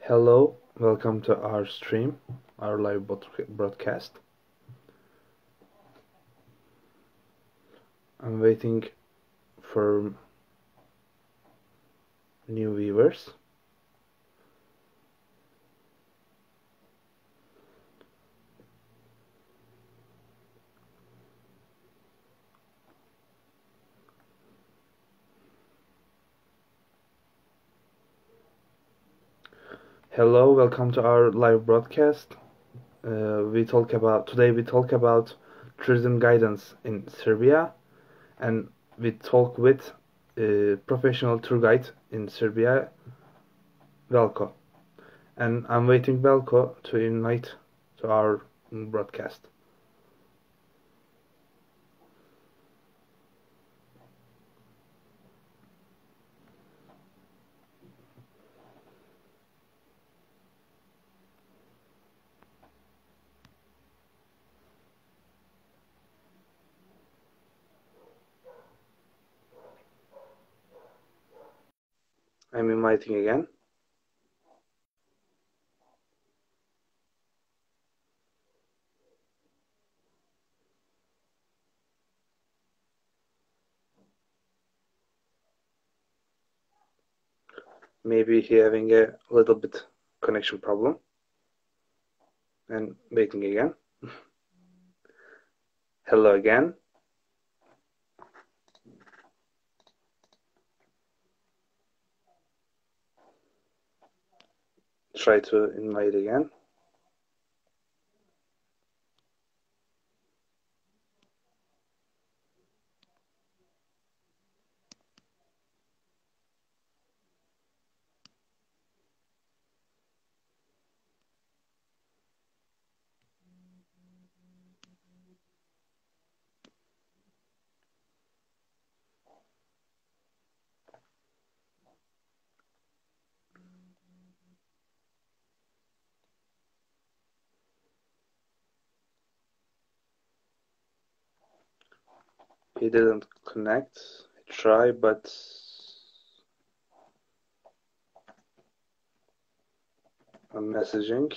Hello, welcome to our stream, our live broadcast. I'm waiting for new viewers. Hello, welcome to our live broadcast. Today we talk about tourism guidance in Serbia, and we talk with professional tour guide in Serbia, Velko. And I'm waiting Velko to invite to our broadcast. I'm inviting again. Maybe he having a little bit connection problem. And waiting again. Hello again. Try to invite again. He didn't connect. I tried, but I'm messaging.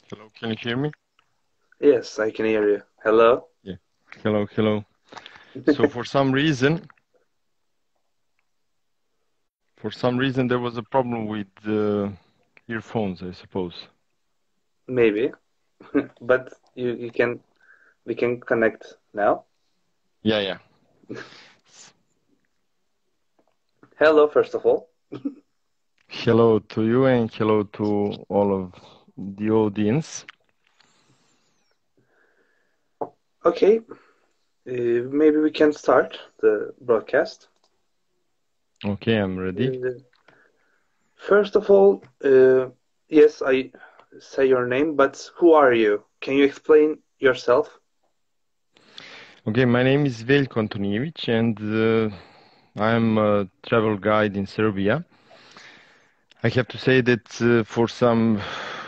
Hello, can you hear me? Yes, I can hear you. Hello. Yeah. Hello. So for some reason there was a problem with the earphones, I suppose. Maybe, but we can connect now. Yeah. Hello, first of all. Hello to you and hello to all of the audience. Okay, maybe we can start the broadcast. Okay, I'm ready. First of all, yes, I say your name, but who are you? Can you explain yourself? Okay, my name is Veljko Antonijević and I'm a travel guide in Serbia. I have to say that for some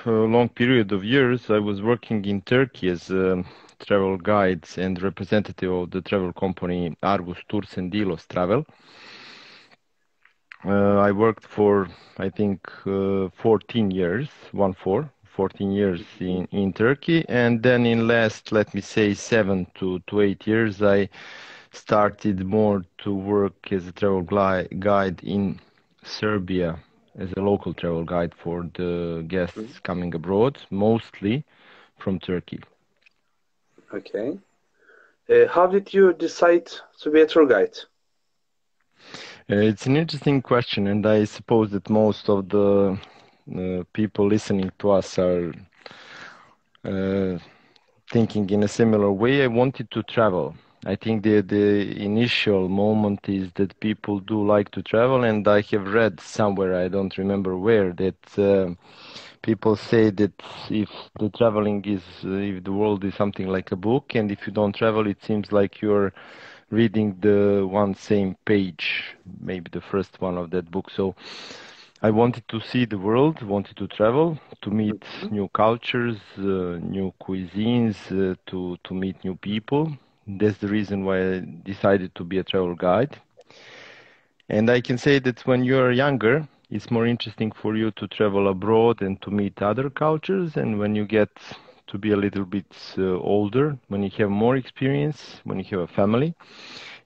long period of years I was working in Turkey as a travel guide and representative of the travel company Argus Tours and Dilos Travel. I worked for, I think, 14 years in Turkey, and then in last, let me say, 7 to 8 years, I started more to work as a travel guide in Serbia, as a local travel guide for the guests coming abroad, mostly from Turkey. Okay. How did you decide to be a tour guide? It's an interesting question, and I suppose that most of the people listening to us are thinking in a similar way. I wanted to travel. I think the initial moment is that people do like to travel, and I have read somewhere, I don't remember where, that people say that if the world is something like a book, and if you don't travel, it seems like you're reading the one same page, maybe the first one of that book. So I wanted to see the world, wanted to travel, to meet new cultures, new cuisines, to meet new people. That's the reason why I decided to be a travel guide. And I can say that when you're younger, it's more interesting for you to travel abroad and to meet other cultures. And when you get to be a little bit older, when you have more experience, when you have a family,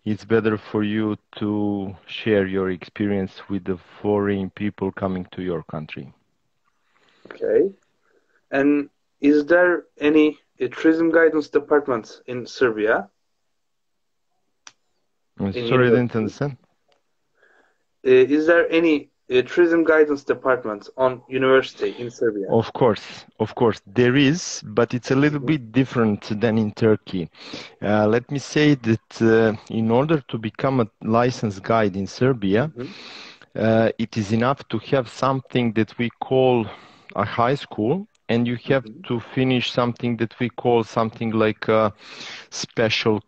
it's better for you to share your experience with the foreign people coming to your country. Okay. And is there any tourism guidance department in Serbia? Sorry, I didn't understand. Is there any tourism guidance department on university in Serbia? Of course, there is, but it's a little bit different than in Turkey. Let me say that in order to become a licensed guide in Serbia, it is enough to have something that we call a high school, and you have to finish something that we call something like a special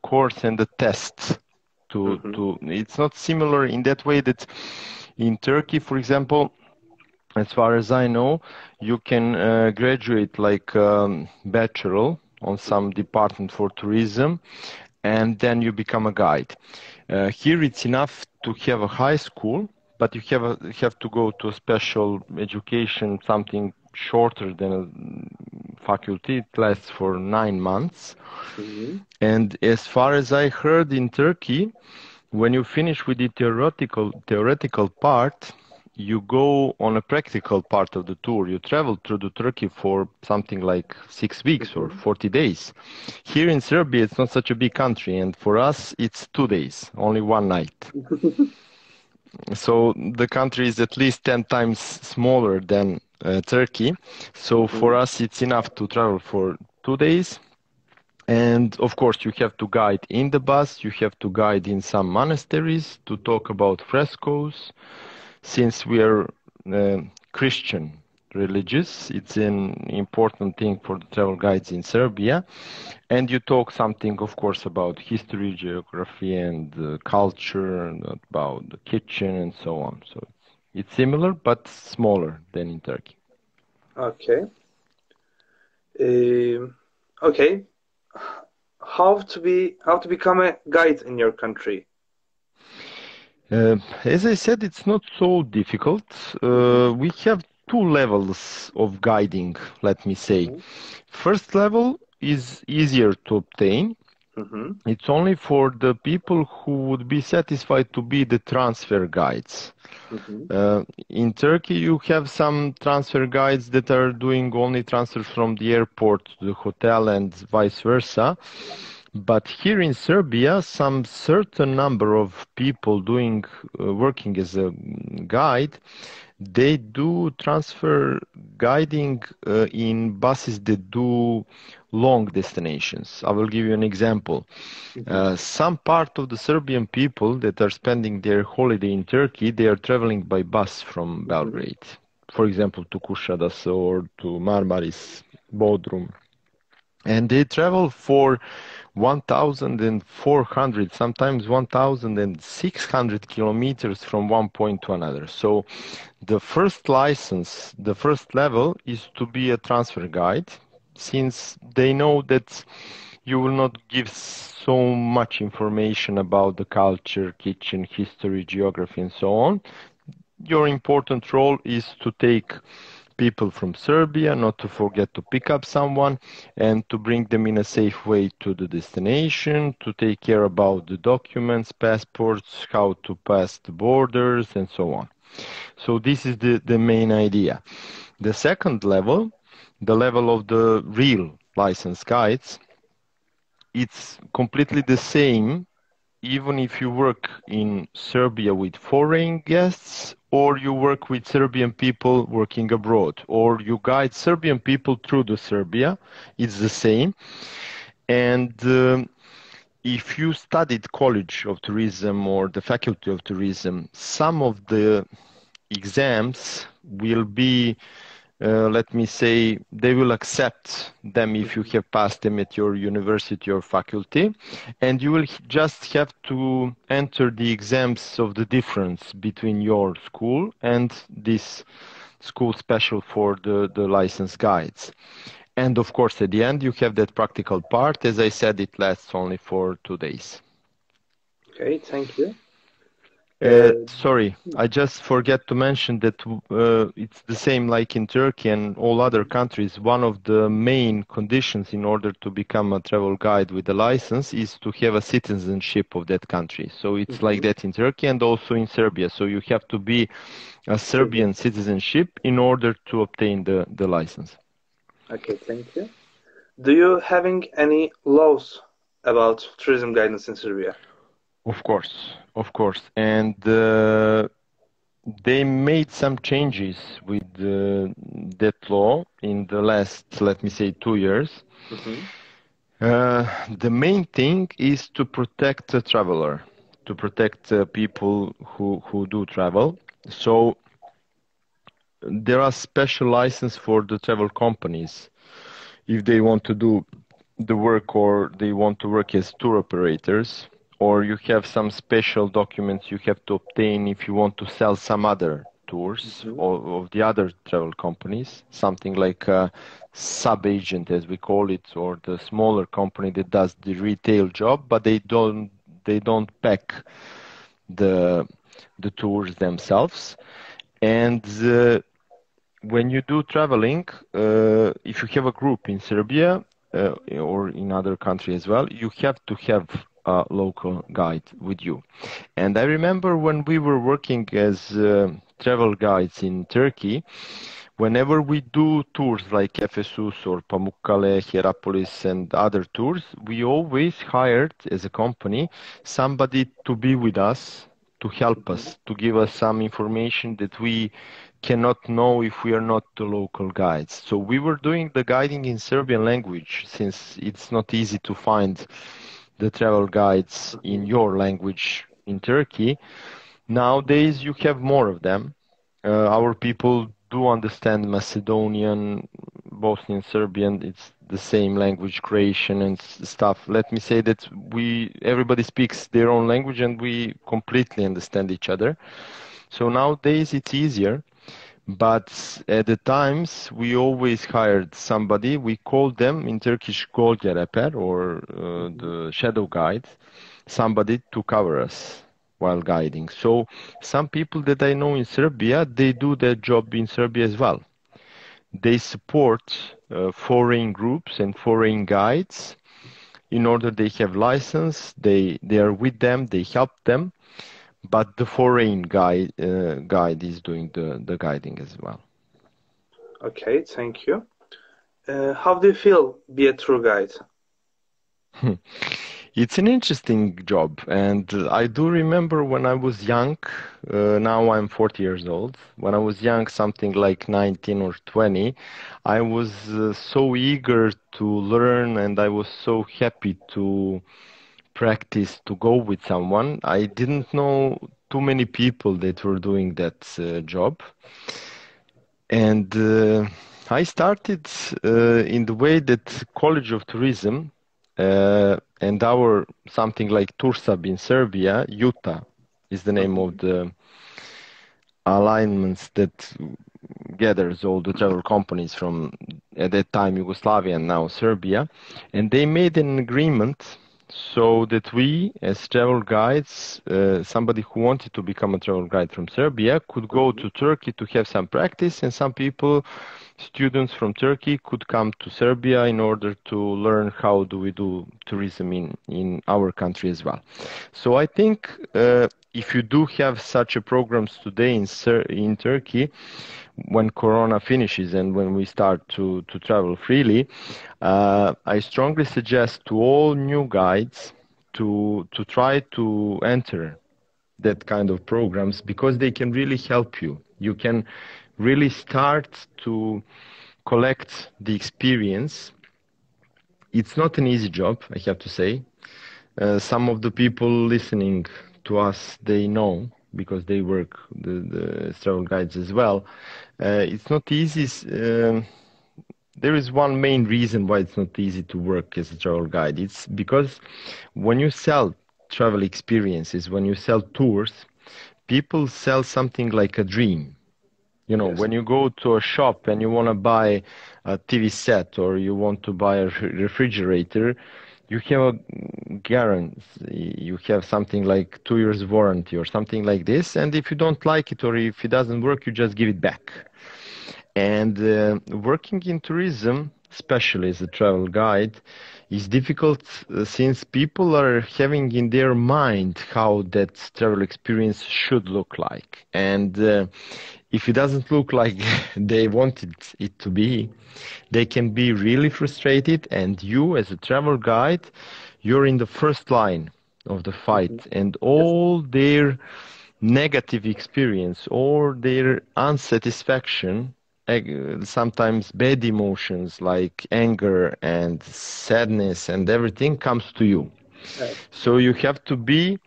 course and a test. It's not similar in that way that in Turkey, for example, as far as I know, you can graduate like bachelor on some department for tourism, and then you become a guide. Here it's enough to have a high school, but you have to go to a special education, something shorter than a faculty. It lasts for 9 months. And as far as I heard in Turkey, when you finish with the theoretical part, you go on a practical part of the tour. You travel through the Turkey for something like 6 weeks or 40 days. Here in Serbia, it's not such a big country, and for us, it's 2 days, only one night. So the country is at least 10 times smaller than Turkey. So for us, it's enough to travel for 2 days. And of course, you have to guide in the bus, you have to guide in some monasteries to talk about frescoes. Since we are Christian religious, it's an important thing for the travel guides in Serbia. And you talk something, of course, about history, geography, and culture, and about the kitchen, and so on. So it's similar, but smaller than in Turkey. Okay. Okay. How to become a guide in your country? As I said, it's not so difficult. We have 2 levels of guiding, let me say. First level is easier to obtain. It's only for the people who would be satisfied to be the transfer guides. In Turkey, you have some transfer guides that are doing only transfers from the airport to the hotel and vice versa. But here in Serbia, some certain number of people working as a guide, they do transfer guiding in buses that do long destinations. I will give you an example. Some part of the Serbian people that are spending their holiday in Turkey, they are traveling by bus from Belgrade. For example, to Kuşadası or to Marmaris, Bodrum. And they travel for 1,400, sometimes 1,600 kilometers from one point to another. So the first license, the first level is to be a transfer guide, since they know that you will not give so much information about the culture, kitchen, history, geography, and so on. Your important role is to take people from Serbia, not to forget to pick up someone, and to bring them in a safe way to the destination, to take care about the documents, passports, how to pass the borders, and so on. So this is the main idea. The second level, the level of the real license guides, it's completely the same even if you work in Serbia with foreign guests, or you work with Serbian people working abroad, or you guide Serbian people through the Serbia, it's the same. And if you studied College of Tourism or the Faculty of Tourism, some of the exams will be let me say, they will accept them if you have passed them at your university or faculty, and you will just have to enter the exams of the difference between your school and this school special for the license guides. And of course, at the end, you have that practical part. As I said, it lasts only for 2 days. Okay, thank you. Sorry, I just forget to mention that it's the same like in Turkey and all other countries. One of the main conditions in order to become a travel guide with a license is to have a citizenship of that country. So it's like that in Turkey and also in Serbia. So you have to be a Serbian citizenship in order to obtain the license. Okay, thank you. Do you having any laws about tourism guidance in Serbia? Of course. And they made some changes with that law in the last, let me say, 2 years. The main thing is to protect the traveler, to protect people who do travel. So there are special licenses for the travel companies if they want to do the work or they want to work as tour operators, or you have some special documents you have to obtain if you want to sell some other tours of the other travel companies, something like a sub-agent as we call it, or the smaller company that does the retail job, but they don't pack the tours themselves. And when you do traveling, if you have a group in Serbia or in other countries as well, you have to have a local guide with you. And I remember when we were working as travel guides in Turkey, whenever we do tours like Ephesus or Pamukkale, Hierapolis and other tours, we always hired as a company somebody to be with us, to help us, to give us some information that we cannot know if we are not the local guides. So we were doing the guiding in Serbian language, since it's not easy to find the travel guides in your language in Turkey. Nowadays you have more of them. Our people do understand Macedonian, Bosnian, Serbian. It's the same language, Croatian and stuff. Let me say that everybody speaks their own language and we completely understand each other. So nowadays it's easier. But at the times, we always hired somebody. We called them in Turkish golgereper, or the shadow guide, somebody to cover us while guiding. So some people that I know in Serbia, they do their job in Serbia as well. They support foreign groups and foreign guides. In order they have license, they are with them, they help them. But the foreign guide is doing the guiding as well. Okay, thank you. How do you feel be a tour guide? It's an interesting job, and I do remember when I was young, now I'm 40 years old, when I was young, something like 19 or 20, I was so eager to learn and I was so happy to practice, to go with someone. I didn't know too many people that were doing that job. And I started in the way that College of Tourism and our something like Tursab in Serbia, Juta is the name of the alignments that gathers all the travel companies from at that time Yugoslavia and now Serbia, and they made an agreement so that we as travel guides, somebody who wanted to become a travel guide from Serbia could go to Turkey to have some practice, and some people, students from Turkey, could come to Serbia in order to learn how do we do tourism in our country as well. So I think if you do have such a programs today in Turkey, when Corona finishes and when we start to travel freely, I strongly suggest to all new guides to try to enter that kind of programs, because they can really help you. You can really start to collect the experience. It's not an easy job, I have to say. Some of the people listening to us, they know because they work the travel guides as well. It's not easy. There is one main reason why it's not easy to work as a travel guide. It's because when you sell travel experiences, when you sell tours, people sell something like a dream. You know, Yes. when you go to a shop and you want to buy a TV set or you want to buy a refrigerator, you have a guarantee, you have something like 2 years warranty or something like this. And if you don't like it or if it doesn't work, you just give it back. And working in tourism, especially as a travel guide, is difficult since people are having in their mind how that travel experience should look like. And if it doesn't look like they wanted it to be, they can be really frustrated. And you, as a travel guide, you're in the first line of the fight. And all their negative experience or their unsatisfaction, sometimes bad emotions like anger and sadness and everything comes to you. So you have to be,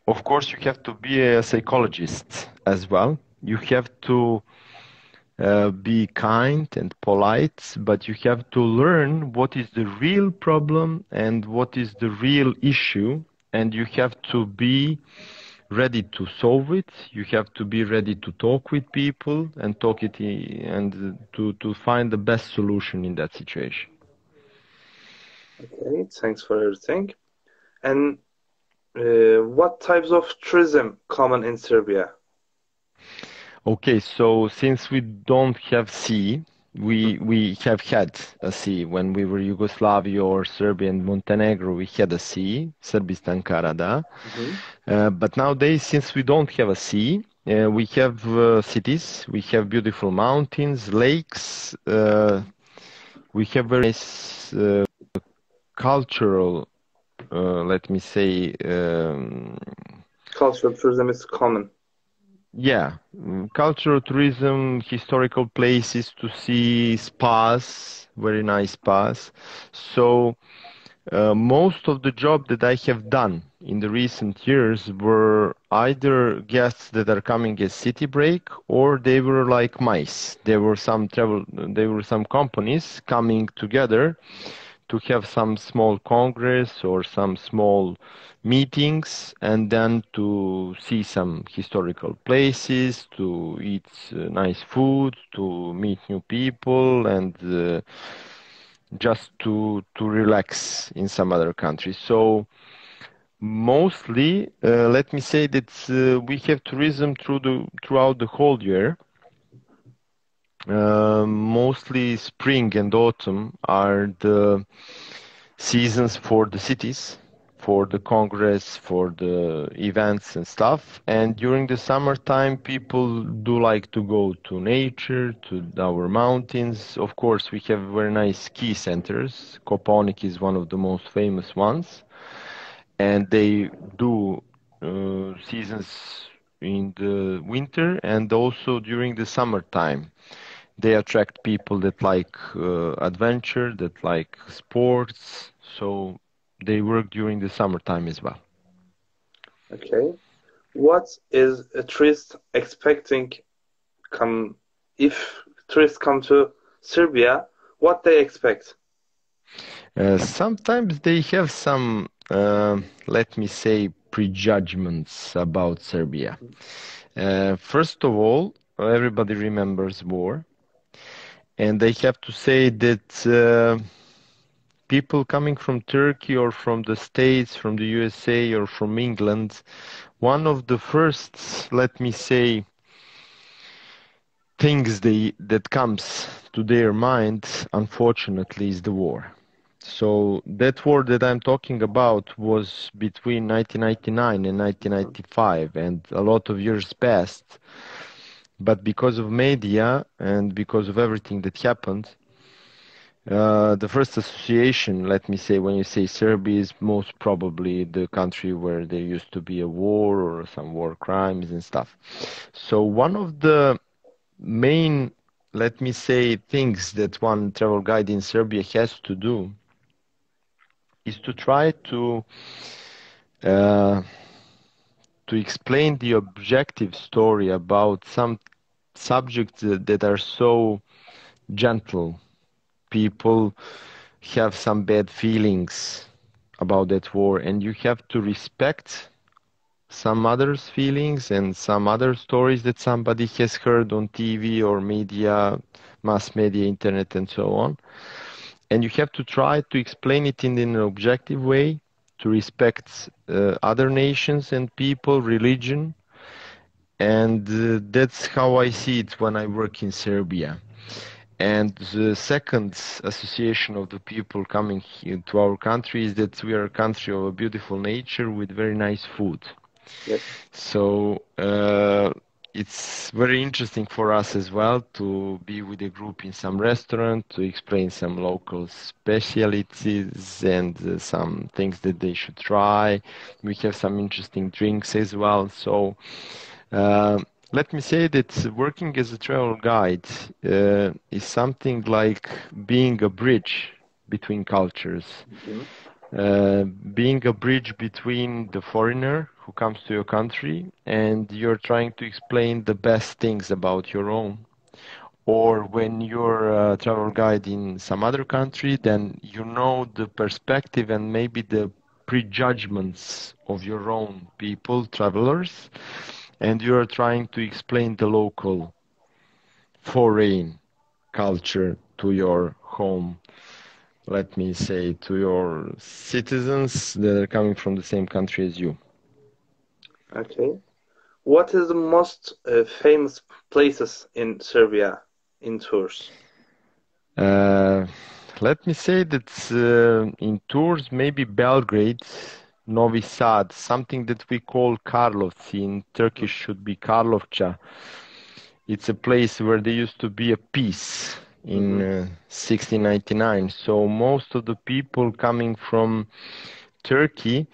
of course, you have to be a psychologist as well. You have to be kind and polite, but you have to learn what is the real problem and what is the real issue, and you have to be ready to solve it. You have to be ready to talk with people and talk it and to find the best solution in that situation. Okay, thanks for everything. And what types of tourism common in Serbia? Okay, so since we don't have sea, we have had a sea. When we were Yugoslavia or Serbia and Montenegro, we had a sea, Sırbistan'da Rehberlik. But nowadays, since we don't have a sea, we have cities, we have beautiful mountains, lakes, we have very nice cultural, let me say... Cultural tourism is common. Yeah, cultural tourism, historical places to see, spas, very nice spas. So most of the job that I have done in the recent years were either guests that are coming as city break, or they were like mice. There were some companies coming together to have some small congress or some small meetings, and then to see some historical places, to eat nice food, to meet new people, and just to relax in some other country. So mostly, let me say that we have tourism throughout the whole year. Mostly spring and autumn are the seasons for the cities, for the congress, for the events and stuff. And during the summertime, people do like to go to nature, to our mountains. Of course, we have very nice ski centers. Kopaonik is one of the most famous ones. And they do seasons in the winter and also during the summertime. They attract people that like adventure, that like sports, so they work during the summertime as well. Okay. What is a tourist expecting if tourists come to Serbia, what they expect? Sometimes they have some, let me say, prejudgments about Serbia. First of all, everybody remembers war. And they have to say that people coming from Turkey or from the States, from the USA or from England, one of the first, let me say, things that comes to their mind, unfortunately, is the war. So that war that I'm talking about was between 1999 and 1995, and a lot of years passed. But because of media and because of everything that happened, the first association, let me say, when you say Serbia, is most probably the country where there used to be a war or some war crimes and stuff. So one of the main, let me say, things that one travel guide in Serbia has to do is to try to to explain the objective story about some subjects that are so gentle. People have some bad feelings about that war, and you have to respect some others' feelings and some other stories that somebody has heard on TV or media, mass media, internet, and so on. And you have to try to explain it in an objective way, to respect other nations and people, religion. And that's how I see it when I work in Serbia. And the second association of the people coming here to our country is that we are a country of a beautiful nature with very nice food. Yes. So it's very interesting for us as well to be with a group in some restaurant, to explain some local specialties and some things that they should try. We have some interesting drinks as well. So let me say that working as a travel guide is something like being a bridge between cultures. Being a bridge between the foreigner who comes to your country and you're trying to explain the best things about your own. Or when you're a travel guide in some other country, then you know the perspective and maybe the prejudgments of your own people, travelers, and you are trying to explain the local foreign culture to your home, let me say, to your citizens that are coming from the same country as you. Okay. What is the most famous places in Serbia in tours? Let me say that in tours, maybe Belgrade, Novi Sad, something that we call Karlovci, in Turkish should be Karlovca. It's a place where there used to be a peace in 1699. So most of the people coming from Turkey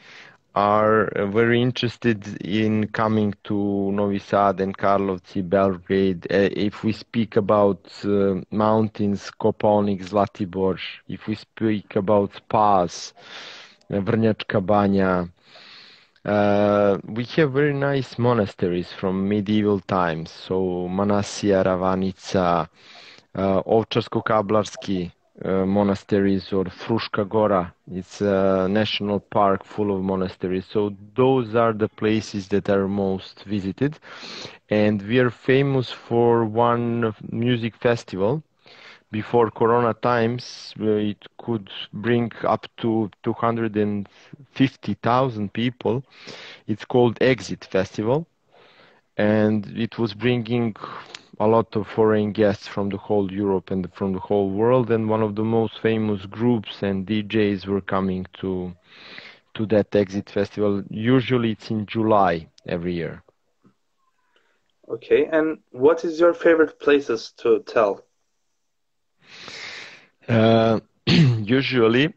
are very interested in coming to Novi Sad and Karlovci, Belgrade. If we speak about mountains, Kopaonik, Zlatibor, if we speak about spas, Vrnjačka Banja, we have very nice monasteries from medieval times. So Manasija, Ravanica, Ovčarsko-Kablarski monasteries, or Fruška Gora. It's a national park full of monasteries. So those are the places that are most visited. And we are famous for one music festival. Before Corona times, it could bring up to 250,000 people. It's called Exit Festival. And it was bringing a lot of foreign guests from the whole Europe and from the whole world, and one of the most famous groups and DJs were coming to that Exit Festival. Usually it's in July every year. Okay, and what is your favorite places to tell? Usually,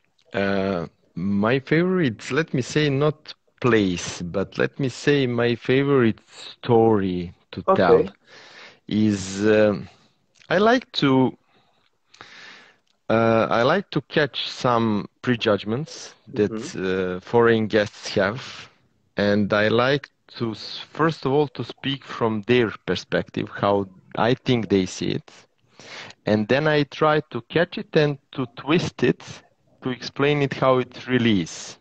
my favorites, let me say not place, but let me say my favorite story to tell is I like to catch some prejudgments that foreign guests have, and I like to first of all to speak from their perspective, how I think they see it, and then I try to catch it and to twist it to explain it how it really is.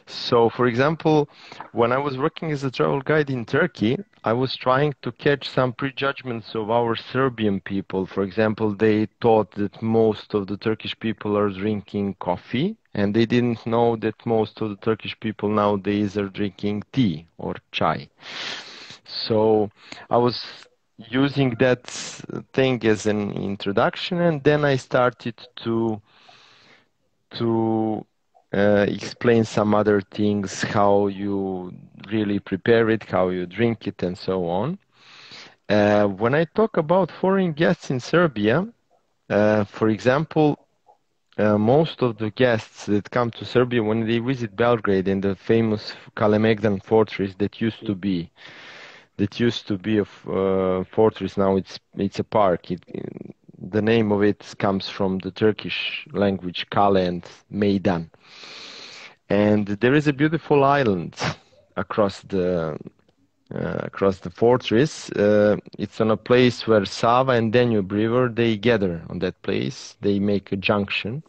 So, for example, when I was working as a travel guide in Turkey, I was trying to catch some prejudgments of our Serbian people. For example, they thought that most of the Turkish people are drinking coffee, and they didn't know that most of the Turkish people nowadays are drinking tea or chai. So I was using that thing as an introduction, and then I started to explain some other things, how you really prepare it, how you drink it, and so on. When I talk about foreign guests in Serbia, for example, most of the guests that come to Serbia, when they visit Belgrade and the famous Kalemegdan fortress that used to be a fortress, now it's a park. The name of it comes from the Turkish language, Kale and Meydan. And there is a beautiful island across the fortress. It's on a place where Sava and Danube River, they gather on that place. They make a junction.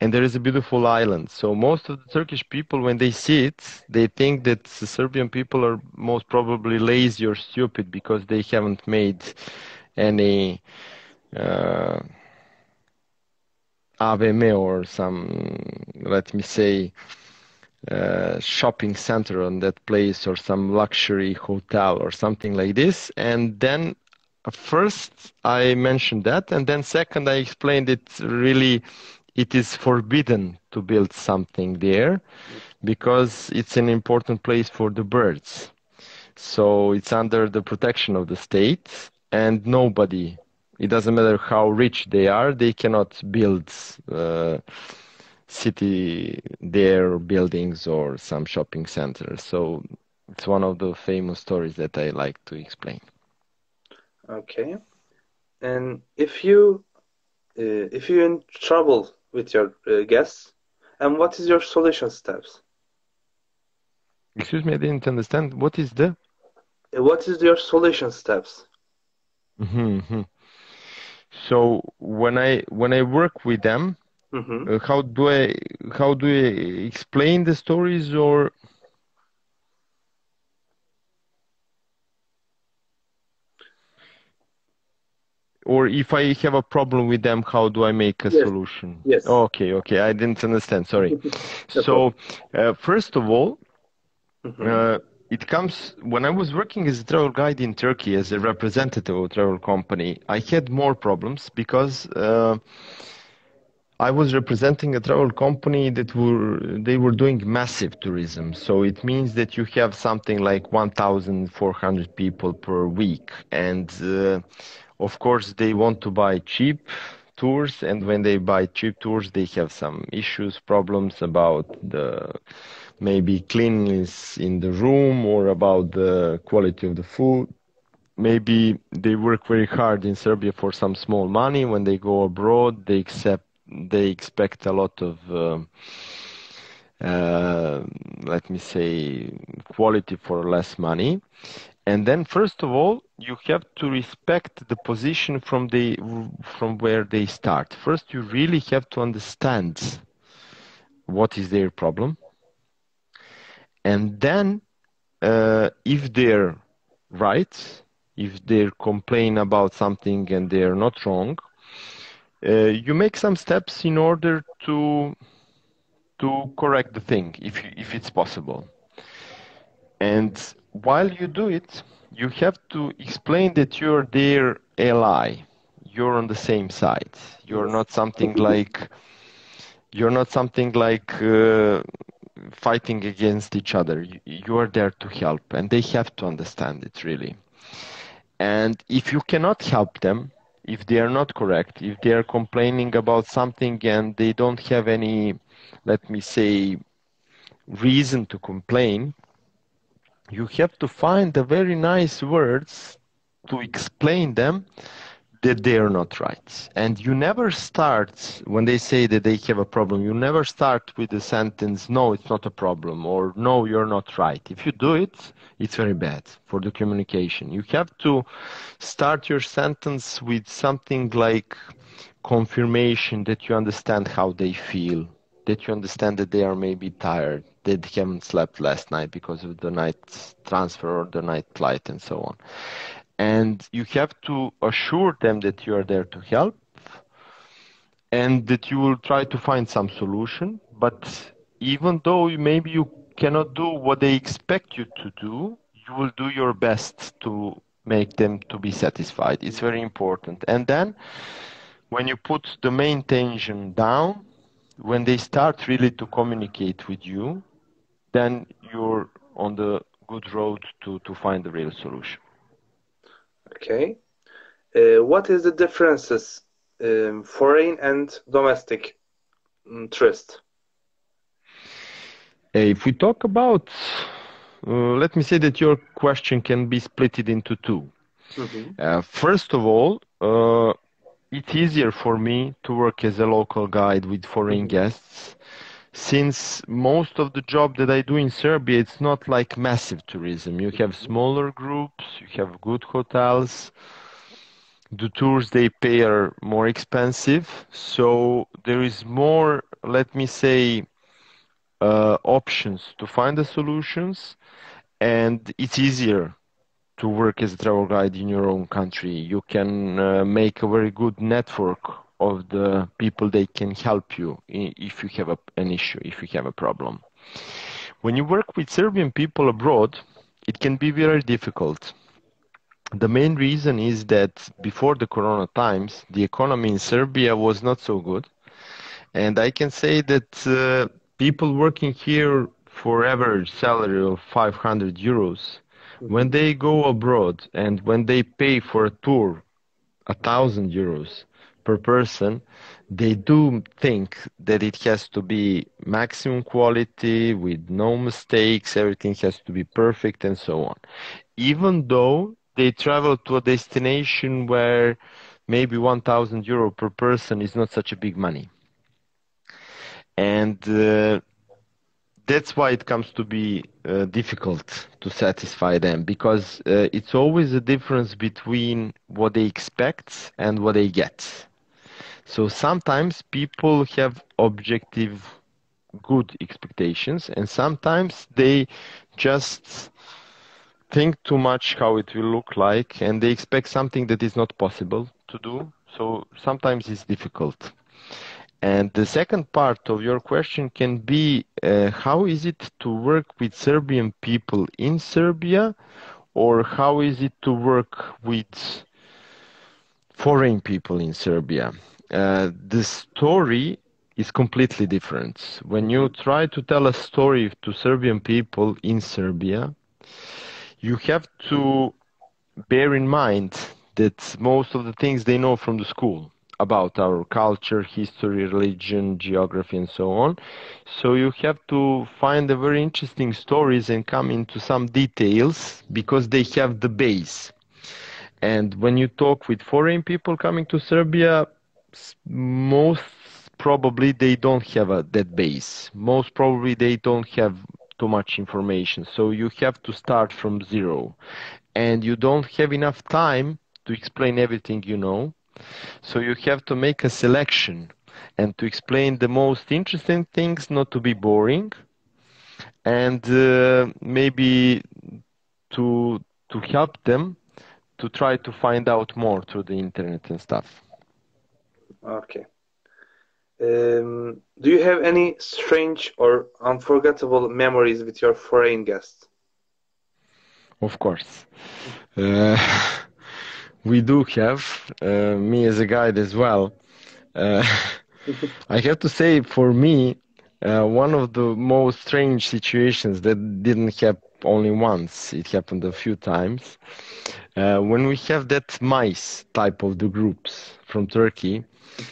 And there is a beautiful island. So most of the Turkish people, when they see it, they think that the Serbian people are most probably lazy or stupid because they haven't made any AVM or some, let me say, shopping center on that place or some luxury hotel or something like this. And then first I mentioned that, and then second I explained it is forbidden to build something there because it's an important place for the birds. So it's under the protection of the state, and nobody, it doesn't matter how rich they are, they cannot build city there, buildings or some shopping centers. So it's one of the famous stories that I like to explain. Okay. And if you're in trouble with your guests, and what is your solution steps? Excuse me, I didn't understand. What is your solution steps? Mm-hmm. So when I work with them, how do I explain the stories, or if I have a problem with them, how do I make a solution? Yes. Okay, I didn't understand. Sorry. So first of all, it comes when I was working as a travel guide in Turkey as a representative of a travel company. I had more problems because I was representing a travel company that were doing massive tourism. So it means that you have something like 1,400 people per week, and of course they want to buy cheap tours, and when they buy cheap tours they have some issues, problems about the maybe cleanliness in the room or about the quality of the food. Maybe they work very hard in Serbia for some small money. When they go abroad, they expect a lot of let me say quality for less money. And then first of all, you have to respect the position from where they start. First, you really have to understand what is their problem. And then if they're right, if they complain about something and they're not wrong, you make some steps in order to correct the thing, if it's possible. And while you do it, you have to explain that you're their ally. You're on the same side. You're not something like fighting against each other. You are there to help, and they have to understand it really. And if you cannot help them, if they are not correct, if they are complaining about something and they don't have any, let me say, reason to complain, you have to find the very nice words to explain them that they are not right. And you never start, when they say that they have a problem, you never start with the sentence, no, it's not a problem, or no, you're not right. If you do it, it's very bad for the communication. You have to start your sentence with something like confirmation that you understand how they feel, that you understand that they are maybe tired, that they haven't slept last night because of the night transfer or the night flight and so on. And you have to assure them that you are there to help and that you will try to find some solution. But even though maybe you cannot do what they expect you to do, you will do your best to make them to be satisfied. It's very important. And then when you put the main tension down, when they start really to communicate with you, then you're on the good road to find the real solution. Okay. What is the differences foreign and domestic tourist? If we talk about, let me say that your question can be split into two. First of all, it's easier for me to work as a local guide with foreign guests since most of the job that I do in Serbia, it's not like massive tourism. You have smaller groups, you have good hotels. The tours they pay are more expensive, so there is more, let me say, options to find the solutions, and it's easier to work as a travel guide in your own country. You can make a very good network of the people that can help you if you have an issue, if you have a problem. When you work with Serbian people abroad, it can be very difficult. The main reason is that before the Corona times, the economy in Serbia was not so good. And I can say that people working here for average salary of 500 euros, when they go abroad and when they pay for a tour 1,000 euros per person, they do think that it has to be maximum quality with no mistakes, everything has to be perfect and so on. Even though they travel to a destination where maybe 1,000 euro per person is not such a big money. And that's why it comes to be difficult to satisfy them, because it's always a difference between what they expect and what they get. So sometimes people have objective good expectations, and sometimes they just think too much how it will look like, and they expect something that is not possible to do. So sometimes it's difficult. And the second part of your question can be, how is it to work with Serbian people in Serbia, or how is it to work with foreign people in Serbia? The story is completely different. When you try to tell a story to Serbian people in Serbia, you have to bear in mind that most of the things they know from the school about our culture, history, religion, geography, and so on. So you have to find the very interesting stories and come into some details because they have the base. And when you talk with foreign people coming to Serbia, most probably they don't have that base. Most probably they don't have too much information. So you have to start from zero. And you don't have enough time to explain everything you know. So you have to make a selection and to explain the most interesting things, not to be boring, and maybe to help them to try to find out more through the internet and stuff. Okay. Do you have any strange or unforgettable memories with your foreign guests? Of course. We do have, me as a guide as well. I have to say, for me, one of the most strange situations that didn't happen only once, it happened a few times. When we have that mice type of the groups from Turkey,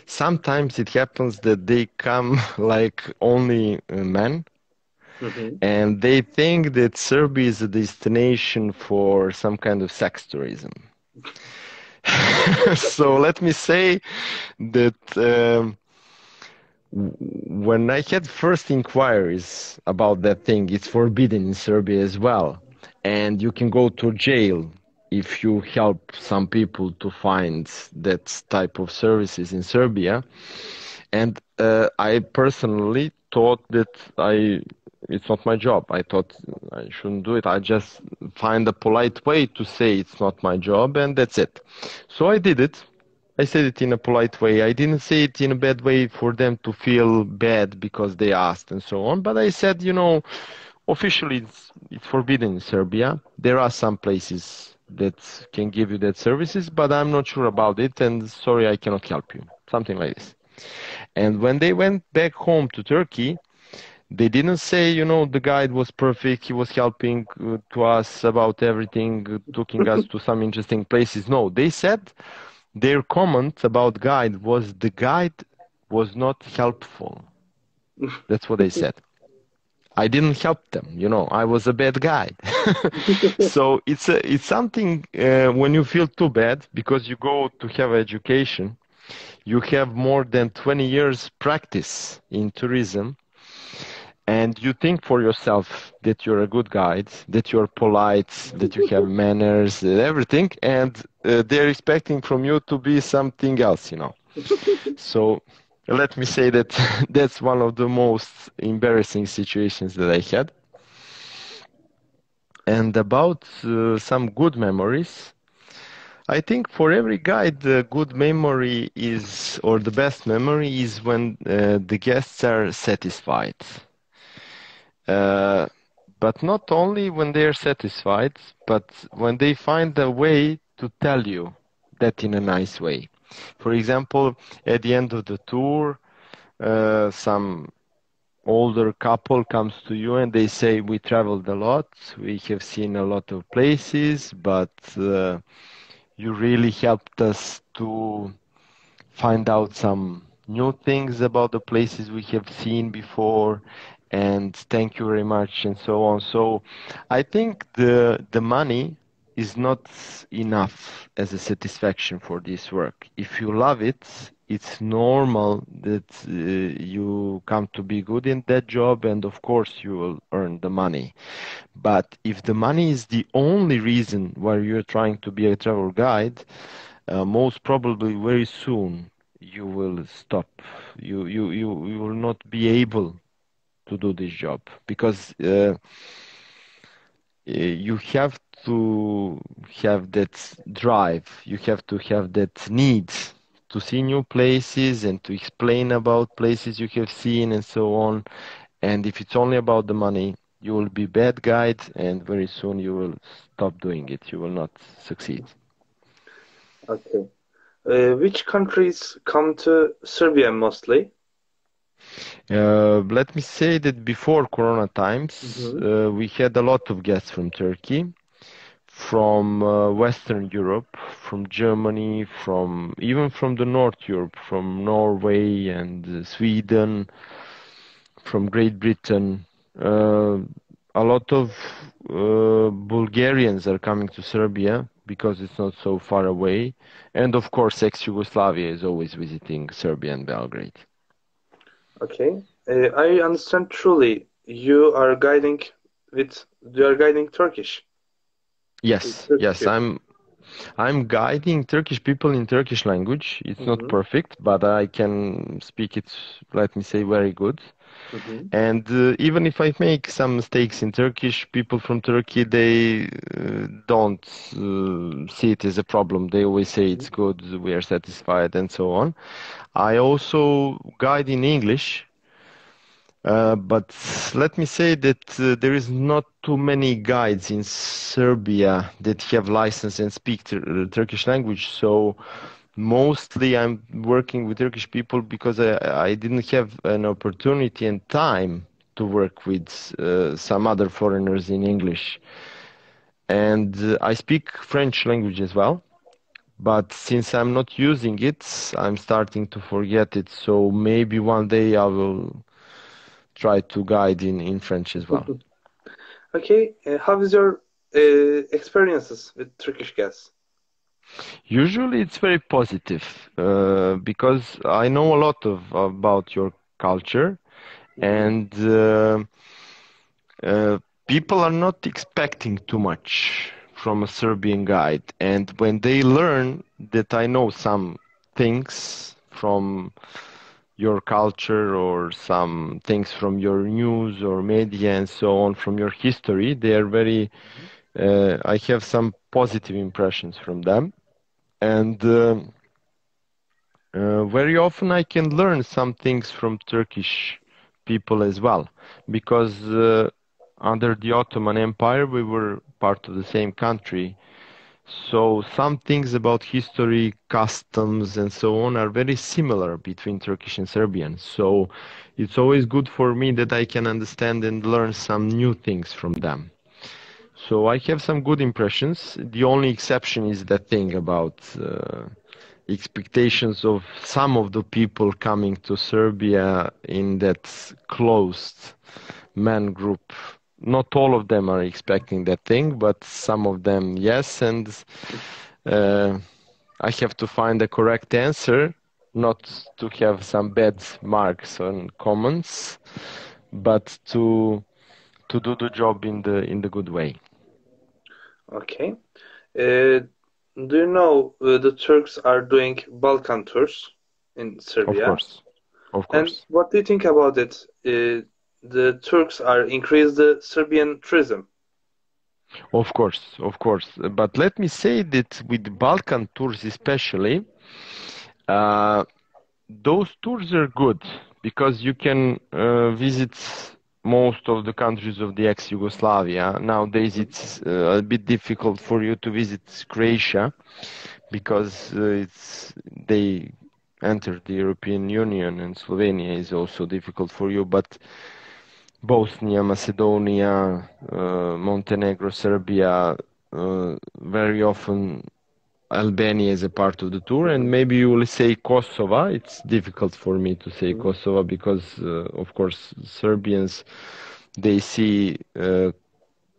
sometimes it happens that they come like only men. Mm-hmm. And they think that Serbia is a destination for some kind of sex tourism. So let me say that when I had first inquiries about that thing, it's forbidden in Serbia as well. And you can go to jail if you help some people to find that type of services in Serbia. And I personally thought that it's not my job. I thought I shouldn't do it. I just find a polite way to say it's not my job, and that's it. So I did it. I said it in a polite way. I didn't say it in a bad way for them to feel bad because they asked and so on. But I said, officially it's forbidden in Serbia. There are some places that can give you that services, but I'm not sure about it, and sorry, I cannot help you. Something like this. And when they went back home to Turkey, they didn't say, the guide was perfect, he was helping to us about everything, taking us to some interesting places. No, they said their comment about guide was the guide was not helpful. That's what they said. I didn't help them, I was a bad guide. So it's something when you feel too bad because you go to have education, you have more than 20 years practice in tourism, and you think for yourself that you're a good guide, that you're polite, that you have manners, everything, and they're expecting from you to be something else, you know. So let me say that that's one of the most embarrassing situations that I had. And about some good memories, I think for every guide, the good memory is, or the best memory is when the guests are satisfied. But not only when they are satisfied, but when they find a way to tell you that in a nice way. For example, at the end of the tour, some older couple comes to you and they say, we traveled a lot, we have seen a lot of places, but you really helped us to find out some new things about the places we have seen before, and thank you very much, and so on. So I think the money is not enough as a satisfaction for this work. If you love it, it's normal that you come to be good in that job, and of course you will earn the money. But if the money is the only reason why you're trying to be a travel guide, most probably very soon you will stop. You will not be able to do this job, because you have to have that drive, you have to have that need to see new places and to explain about places you have seen and so on. And if it's only about the money, you will be bad guide, and very soon you will stop doing it. You will not succeed. Okay. Which countries come to Serbia mostly? Let me say that before Corona times, we had a lot of guests from Turkey, from Western Europe, from Germany, even from the North Europe, from Norway and Sweden, from Great Britain. A lot of Bulgarians are coming to Serbia because it's not so far away. And of course, ex-Yugoslavia is always visiting Serbia and Belgrade. Okay. I understand truly you are guiding Turkish. Yes, yes, I'm guiding Turkish people in Turkish language. It's not perfect, but I can speak it, let me say, very good. And even if I make some mistakes in Turkish, people from Turkey, they don't see it as a problem. They always say it's good, we are satisfied, and so on. I also guide in English, but let me say that there is not too many guides in Serbia that have license and speak Turkish language. So mostly I'm working with Turkish people because I didn't have an opportunity and time to work with some other foreigners in English. And I speak French language as well. But since I'm not using it, I'm starting to forget it. So maybe one day I will try to guide in French as well. Okay, how is your experiences with Turkish guests? Usually it's very positive because I know a lot about your culture, and people are not expecting too much from a Serbian guide. And when they learn that I know some things from your culture or some things from your news or media and so on, from your history, they are very, I have some positive impressions from them. And very often I can learn some things from Turkish people as well, because under the Ottoman Empire we were part of the same country. So some things about history, customs, and so on are very similar between Turkish and Serbian. So it's always good for me that I can understand and learn some new things from them. So I have some good impressions. The only exception is that thing about expectations of some of the people coming to Serbia in that closed man group. Not all of them are expecting that thing, but some of them, yes. And I have to find the correct answer, not to have some bad marks on comments. but to do the job in the good way. Okay. Do you know the Turks are doing Balkan tours in Of Serbia? course, of And course. what do you think about it? The Turks are increase the Serbian tourism. Of course, of course. But let me say that with Balkan tours especially, uh, those tours are good because you can visit most of the countries of the ex-Yugoslavia. Nowadays, it's a bit difficult for you to visit Croatia because they entered the European Union, and Slovenia is also difficult for you. But Bosnia, Macedonia, Montenegro, Serbia, very often Albania is a part of the tour, and maybe you will say Kosovo. It's difficult for me to say Kosovo because, of course, Serbians, they see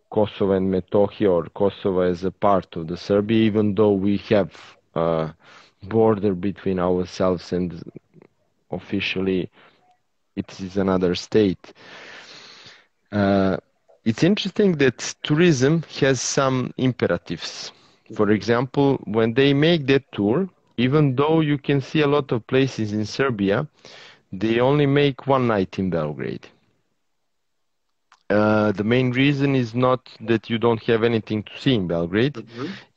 Kosovo and Metohija or Kosovo as a part of the Serbia, even though we have a border between ourselves and officially it is another state. It's interesting that tourism has some imperatives. For example, when they make that tour, even though you can see a lot of places in Serbia, they only make one night in Belgrade. The main reason is not that you don't have anything to see in Belgrade,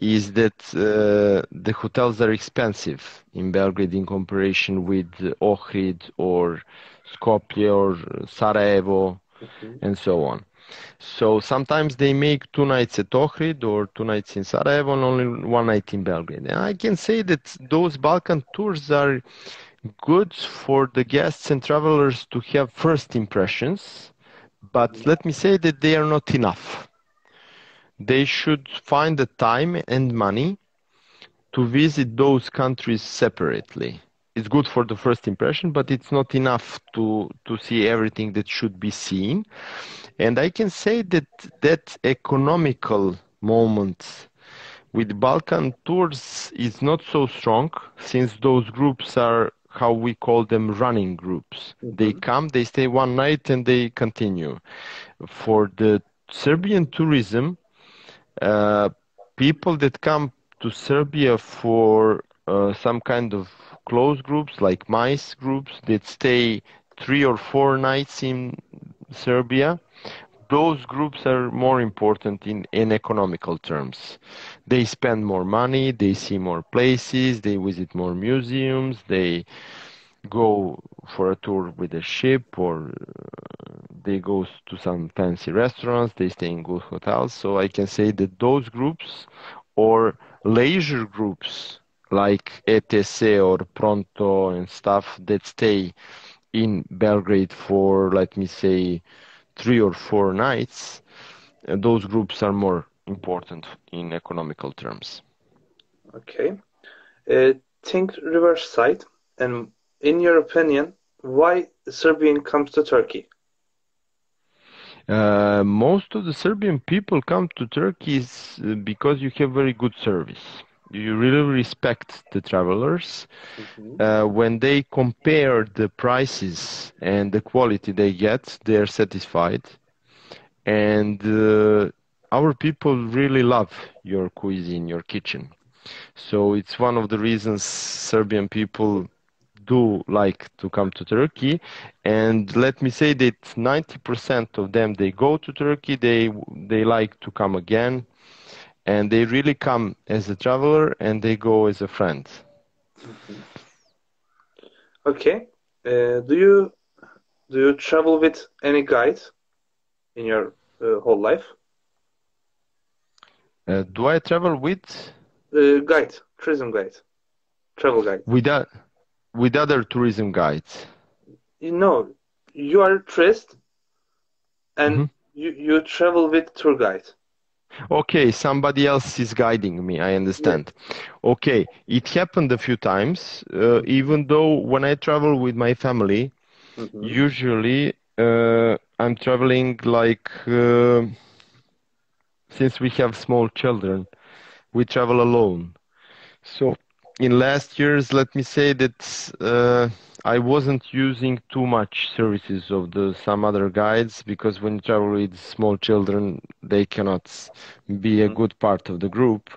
is that the hotels are expensive in Belgrade in comparison with Ohrid or Skopje or Sarajevo and so on. So sometimes they make 2 nights at Ohrid or 2 nights in Sarajevo and only 1 night in Belgrade. And I can say that those Balkan tours are good for the guests and travelers to have first impressions, but let me say that they are not enough. They should find the time and money to visit those countries separately. It's good for the first impression, but it's not enough to see everything that should be seen. And I can say that that economical moment with Balkan tours is not so strong, since those groups are how we call them running groups. They come, they stay 1 night, and they continue. For the Serbian tourism, people that come to Serbia for some kind of closed groups, like MICE groups, that stay 3 or 4 nights in Serbia, those groups are more important in economical terms. They spend more money, they see more places, they visit more museums, they go for a tour with a ship, or they go to some fancy restaurants, they stay in good hotels. So I can say that those groups or leisure groups like ETC or Pronto and stuff that stay in Belgrade for, let me say, 3 or 4 nights, those groups are more important in economical terms. Okay. Think reverse side, and in your opinion, why Serbian comes to Turkey? Most of the Serbian people come to Turkey is because you have very good service. You really respect the travelers. When they compare the prices and the quality they get, they are satisfied. And our people really love your cuisine, your kitchen. So it's one of the reasons Serbian people do like to come to Turkey. And let me say that 90% of them, they go to Turkey, they like to come again, and they really come as a traveler and they go as a friend. Okay. Do you travel with any guide in your whole life? Do I travel with? Guide, tourism guide, travel guide. With other tourism guides. You know, you are a tourist and you travel with tour guide. Okay, somebody else is guiding me, I understand. Yeah. Okay, it happened a few times, even though when I travel with my family, usually I'm traveling like, since we have small children, we travel alone. So in last years, let me say that I wasn't using too much services of some other guides, because when you travel with small children, they cannot be a good part of the group.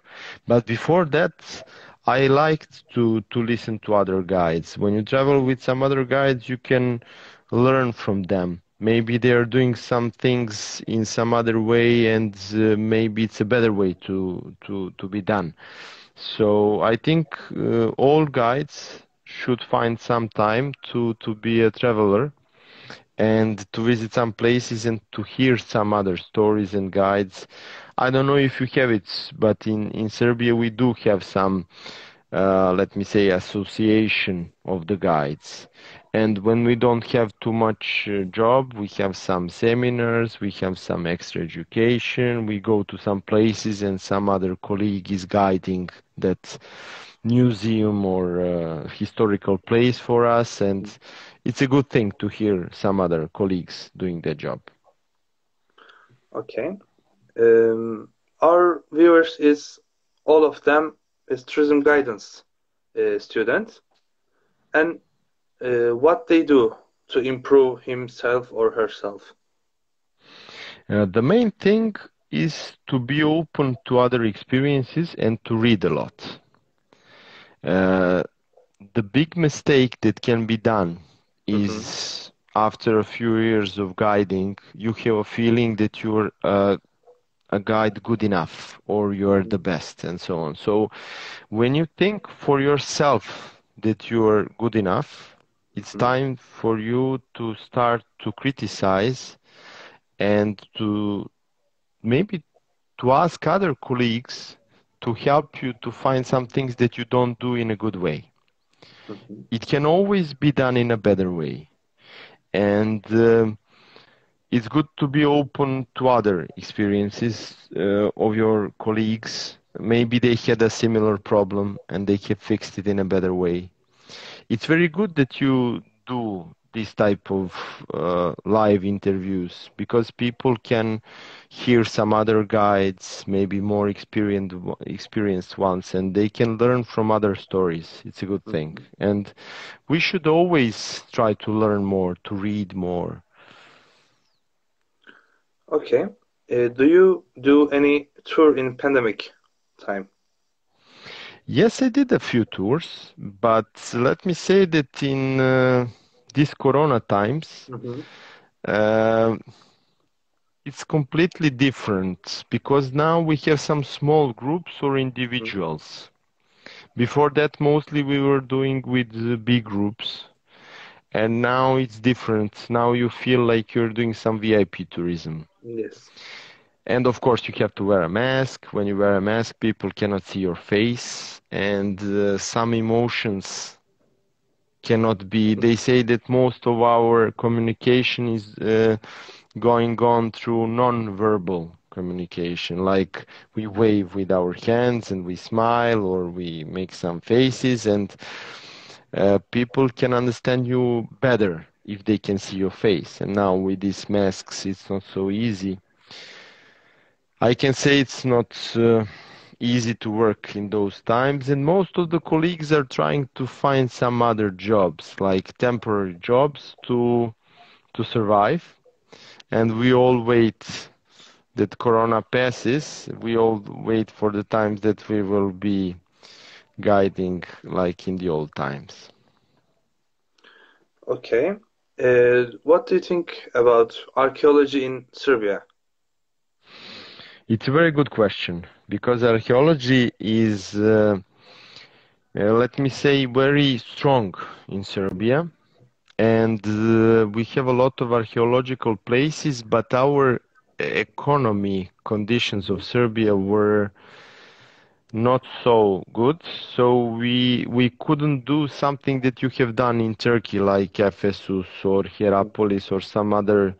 But before that, I liked to listen to other guides. When you travel with some other guides, you can learn from them. Maybe they are doing some things in some other way, and maybe it's a better way to be done. So I think all guides should find some time to be a traveler and to visit some places and to hear some other stories and guides. I don't know if you have it, but in Serbia we do have some, let me say, association of the guides. And when we don't have too much job, we have some seminars, we have some extra education, we go to some places and some other colleague is guiding that museum or historical place for us, and it's a good thing to hear some other colleagues doing their job. Okay. Our viewers all of them is tourism guidance students, and what they do to improve himself or herself. The main thing is to be open to other experiences and to read a lot. The big mistake that can be done is after a few years of guiding, you have a feeling that you're a guide good enough or you're the best and so on. So when you think for yourself that you're good enough, it's time for you to start to criticize and to maybe to ask other colleagues to help you to find some things that you don't do in a good way. It can always be done in a better way. And it's good to be open to other experiences of your colleagues. Maybe they had a similar problem and they have fixed it in a better way. It's very good that you do this type of live interviews, because people can hear some other guides, maybe more experienced ones, and they can learn from other stories. It's a good thing. And we should always try to learn more, to read more. Okay. Do you do any tour in pandemic time? Yes, I did a few tours, but let me say that in these Corona times, it's completely different, because now we have some small groups or individuals. Before that, mostly we were doing with big groups, and now it's different. Now you feel like you're doing some VIP tourism. Yes. And of course, you have to wear a mask. When you wear a mask, people cannot see your face, and some emotions cannot be. They say that most of our communication is going on through non-verbal communication, like we wave with our hands and we smile or we make some faces, and people can understand you better if they can see your face. And now with these masks, it's not so easy. I can say it's not easy to work in those times, and most of the colleagues are trying to find some other jobs, like temporary jobs, to survive. And we all wait that Corona passes. We all wait for the times that we will be guiding like in the old times. Okay. What do you think about archaeology in Serbia? It's a very good question, because archaeology is, let me say, very strong in Serbia. And we have a lot of archaeological places, but our economy conditions of Serbia were not so good, so we couldn't do something that you have done in Turkey, like Ephesus or Hierapolis or some other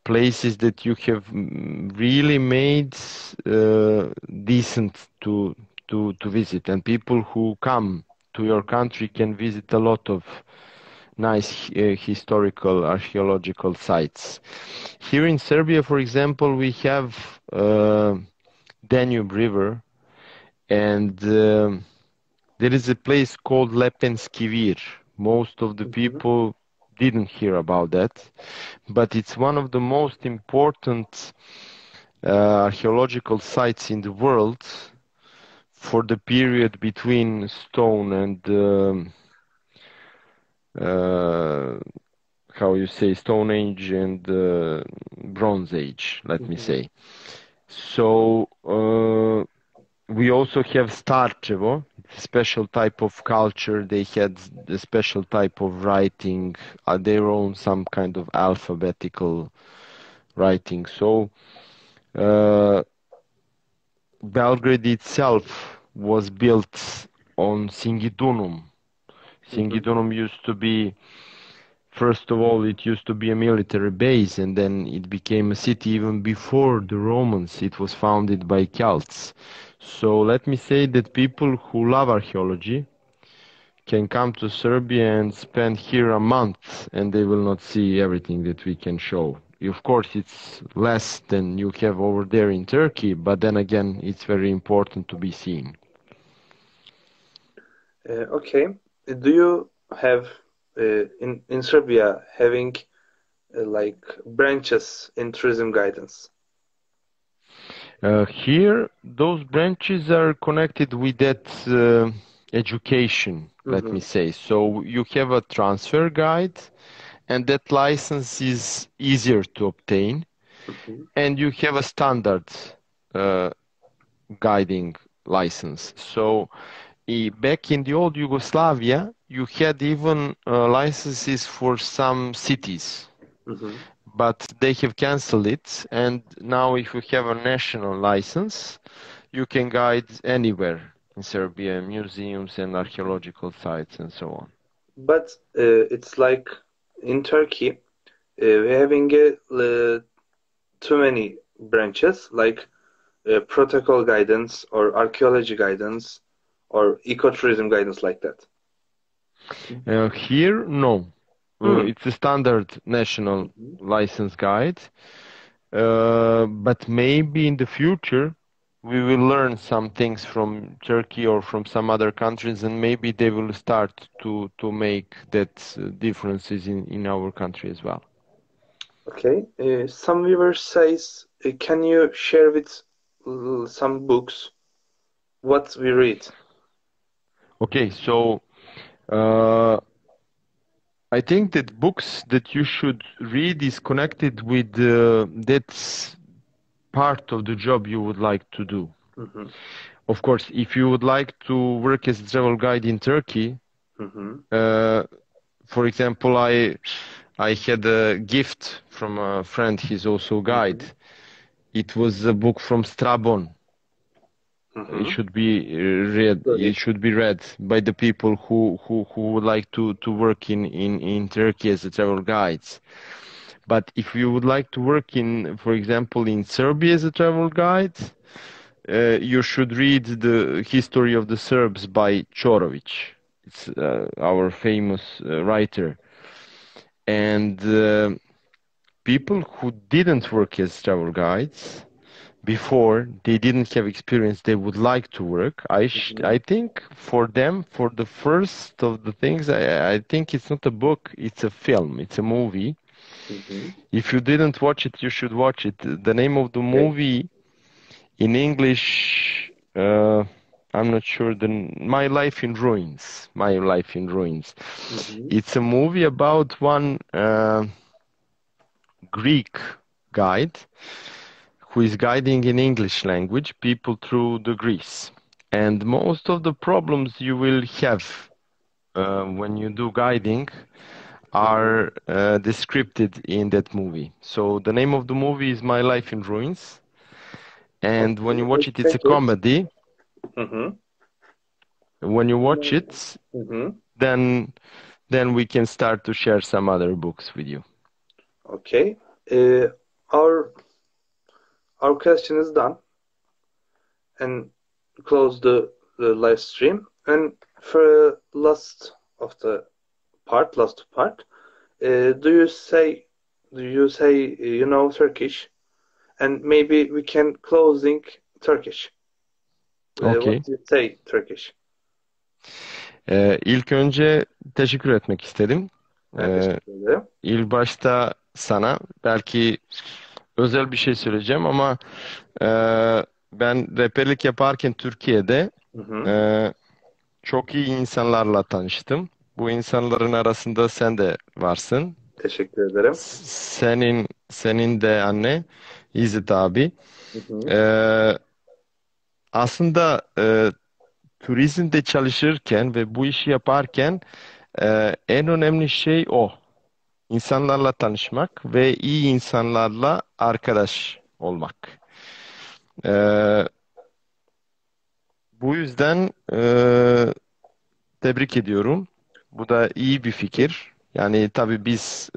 places that you have really made decent to visit, and people who come to your country can visit a lot of nice historical archaeological sites. Here in Serbia, for example, we have Danube River, and there is a place called Lepenski. Most of the people didn't hear about that, but it's one of the most important archaeological sites in the world for the period between Stone and how you say, Stone Age and Bronze Age, let me say. So we also have Starčevo, a special type of culture. They had a special type of writing, their own some kind of alphabetical writing. So Belgrade itself was built on Singidunum. Singidunum used to be, first of all, it used to be a military base, and then it became a city even before the Romans. It was founded by Celts. So let me say that people who love archaeology can come to Serbia and spend here a month, and they will not see everything that we can show. Of course, it's less than you have over there in Turkey, but then again, it's very important to be seen. Okay. Do you have in Serbia having like branches in tourism guidance? Here, those branches are connected with that education, let me say. So you have a transfer guide, and that license is easier to obtain. And you have a standard guiding license. So back in the old Yugoslavia, you had even licenses for some cities. But they have canceled it, and now if you have a national license, you can guide anywhere in Serbia, museums and archaeological sites and so on. But it's like in Turkey, we're having too many branches, like protocol guidance or archaeology guidance or ecotourism guidance, like that. Here, no. It's a standard national license guide, but maybe in the future we will learn some things from Turkey or from some other countries, and maybe they will start to make that differences in our country as well. Okay. Some viewers says, can you share with some books what we read? Okay, so I think that books that you should read is connected with that part of the job you would like to do. Of course, if you would like to work as a travel guide in Turkey, for example, I had a gift from a friend, he's also a guide. It was a book from Strabon. It should be read. It should be read by the people who would like to work in Turkey as a travel guides. But if you would like to work in, for example, in Serbia as a travel guide, you should read the history of the Serbs by Čorović. It's our famous writer. And people who didn't work as travel guides before, they didn't have experience, they would like to work. I think for them, for the first of the things, I think it's not a book, it's a film, it's a movie. If you didn't watch it, you should watch it. The name of the movie in English, I'm not sure, My Life in Ruins. My Life in Ruins. It's a movie about one Greek guide who is guiding in English language people through the Greece. And most of the problems you will have when you do guiding are described in that movie. So the name of the movie is My Life in Ruins. And when you watch it, it's a comedy. When you watch it, then we can start to share some other books with you. Okay. Our question is done, and close the live stream. And for last part, do you say you know Turkish, and maybe we can closing Turkish. Okay. What do you say Turkish? İlk önce teşekkür etmek istedim. Ben Ee, teşekkür ederim. ilk başta sana belki özel bir şey söyleyeceğim ama e, ben rehberlik yaparken Türkiye'de Hı hı. e, çok iyi insanlarla tanıştım. Bu insanların arasında sen de varsın. Teşekkür ederim. Senin de anne İzzet abi. Hı hı. Ee, aslında turizmde çalışırken ve bu işi yaparken en önemli şey o. İnsanlarla tanışmak ve iyi insanlarla arkadaş olmak. Ee, bu yüzden tebrik ediyorum. Bu da iyi bir fikir. Yani tabii biz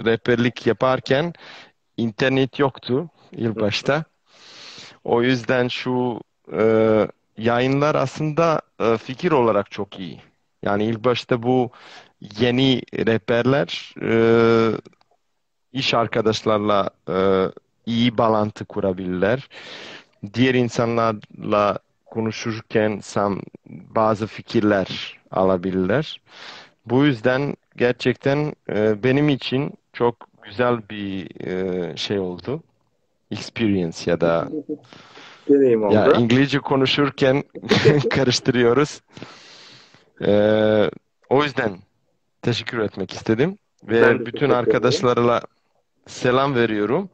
rehberlik yaparken internet yoktu ilk Hı hı. başta. O yüzden şu e, yayınlar aslında fikir olarak çok iyi. Yani ilk başta bu yeni rehberler iş arkadaşlarla iyi bağlantı kurabilirler. Diğer insanlarla konuşurken bazı fikirler alabilirler. Bu yüzden gerçekten benim için çok güzel bir şey oldu. Experience ya da Deneyim ya oldu. İngilizce konuşurken karıştırıyoruz. Ee, o yüzden teşekkür etmek istedim Ben de ve bütün teşekkür ederim. arkadaşlarla selam veriyorum.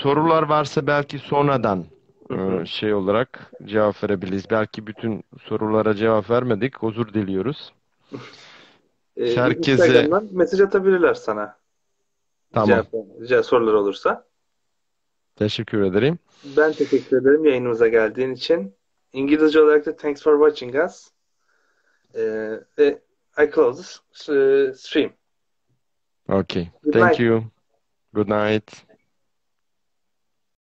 Sorular varsa belki sonradan Hı hı. şey olarak cevap verebiliriz. Belki bütün sorulara cevap vermedik. Özür diliyoruz. Herkese Instagram'dan mesaj atabilirler sana. tamam. Rica sorular olursa. Teşekkür ederim. Ben teşekkür ederim yayınımıza geldiğin için. İngilizce olarak da thanks for watching us. Ve I close this stream. Okay. Good Thank night. you. Good night.